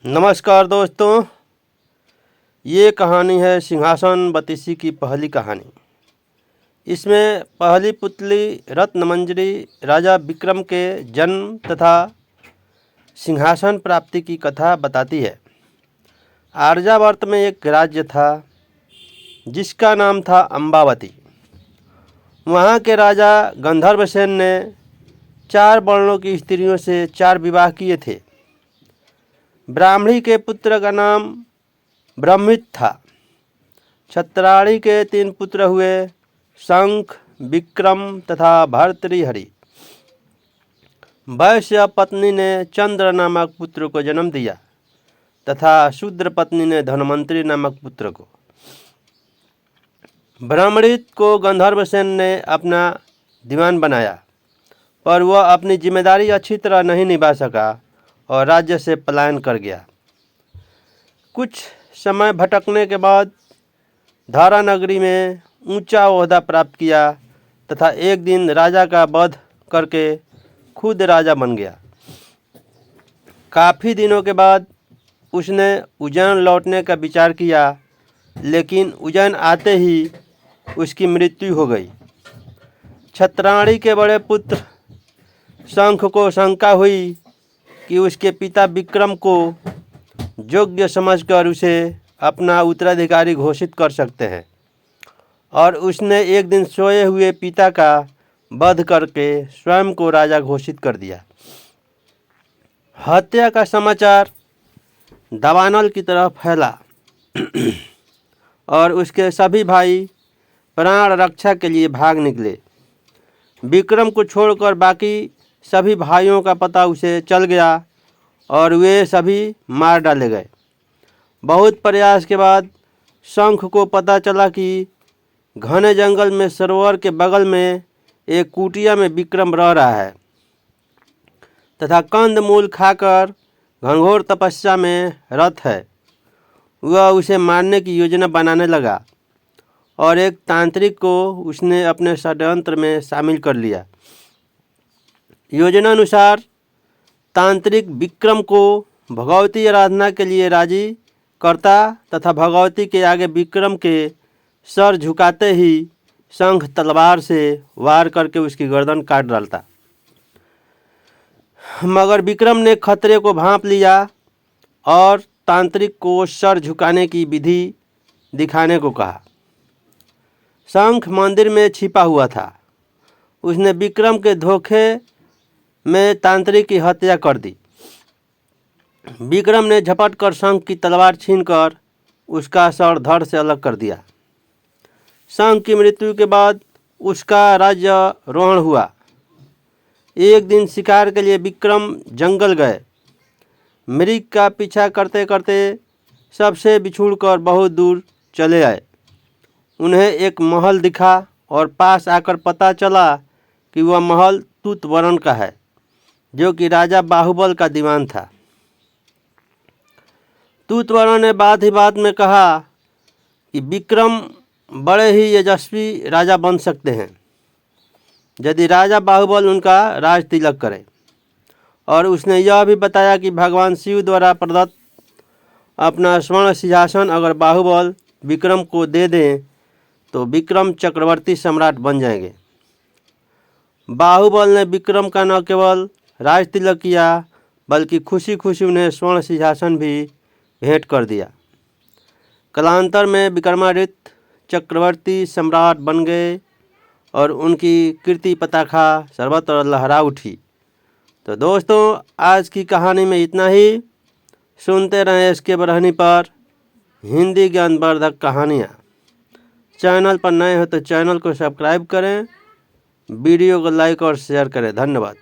नमस्कार दोस्तों, ये कहानी है सिंहासन बत्तीसी की पहली कहानी। इसमें पहली पुतली रत्नमंजरी राजा विक्रम के जन्म तथा सिंहासन प्राप्ति की कथा बताती है। आर्यावर्त में एक राज्य था जिसका नाम था अम्बावती। वहाँ के राजा गंधर्वसेन ने 4 वर्णों की स्त्रियों से 4 विवाह किए थे। ब्राह्मणी के पुत्र का नाम ब्रह्मित था। छत्राणी के 3 पुत्र हुए, शंख, विक्रम तथा भर्तृहरि। वैश्य पत्नी ने चंद्र नामक पुत्र को जन्म दिया तथा शूद्र पत्नी ने धनवंतरी नामक पुत्र को। ब्रह्मणित को गंधर्वसेन ने अपना दीवान बनाया, पर वह अपनी जिम्मेदारी अच्छी तरह नहीं निभा सका और राज्य से पलायन कर गया। कुछ समय भटकने के बाद धारा नगरी में ऊंचा ओहदा प्राप्त किया तथा एक दिन राजा का वध करके खुद राजा बन गया। काफ़ी दिनों के बाद उसने उज्जैन लौटने का विचार किया, लेकिन उज्जैन आते ही उसकी मृत्यु हो गई। छत्राणी के बड़े पुत्र शंख को शंका हुई कि उसके पिता विक्रम को योग्य समझकर उसे अपना उत्तराधिकारी घोषित कर सकते हैं, और उसने एक दिन सोए हुए पिता का वध करके स्वयं को राजा घोषित कर दिया। हत्या का समाचार दावानल की तरफ फैला और उसके सभी भाई प्राण रक्षा के लिए भाग निकले। विक्रम को छोड़कर बाकी सभी भाइयों का पता उसे चल गया और वे सभी मार डाले गए। बहुत प्रयास के बाद शंख को पता चला कि घने जंगल में सरोवर के बगल में एक कुटिया में विक्रम रह रहा है तथा कंद मूल खाकर घनघोर तपस्या में रत है। वह उसे मारने की योजना बनाने लगा और एक तांत्रिक को उसने अपने षड्यंत्र में शामिल कर लिया। योजना अनुसार तांत्रिक विक्रम को भगवती आराधना के लिए राजी करता तथा भगवती के आगे विक्रम के सर झुकाते ही शंख तलवार से वार करके उसकी गर्दन काट डालता। मगर विक्रम ने खतरे को भांप लिया और तांत्रिक को सर झुकाने की विधि दिखाने को कहा। शंख मंदिर में छिपा हुआ था। उसने विक्रम के धोखे में तांत्रिक की हत्या कर दी। विक्रम ने झपट कर शंख की तलवार छीनकर उसका सर धड़ से अलग कर दिया। शंख की मृत्यु के बाद उसका राज्यारोहण हुआ। एक दिन शिकार के लिए विक्रम जंगल गए। मृग का पीछा करते करते सबसे बिछुड़कर बहुत दूर चले आए। उन्हें एक महल दिखा और पास आकर पता चला कि वह महल तूतवरण का है, जो कि राजा बाहुबल का दीवान था। तूतवरण ने बात ही बात में कहा कि विक्रम बड़े ही यशस्वी राजा बन सकते हैं यदि राजा बाहुबल उनका राज तिलक करे, और उसने यह भी बताया कि भगवान शिव द्वारा प्रदत्त अपना स्वर्ण सिंहासन अगर बाहुबल विक्रम को दे दें तो विक्रम चक्रवर्ती सम्राट बन जाएंगे। बाहुबल ने विक्रम का न केवल राज तिलक किया, बल्कि खुशी खुशी उन्हें स्वर्ण सिंहासन भी भेंट कर दिया। कालांतर में विक्रमादित्य चक्रवर्ती सम्राट बन गए और उनकी कीर्ति पताका सर्वत्र लहरा उठी। तो दोस्तों, आज की कहानी में इतना ही। सुनते रहें इसके बरहनी पर हिंदी ज्ञानवर्धक कहानियाँ। चैनल पर नए हो तो चैनल को सब्सक्राइब करें, वीडियो को लाइक और शेयर करें। धन्यवाद।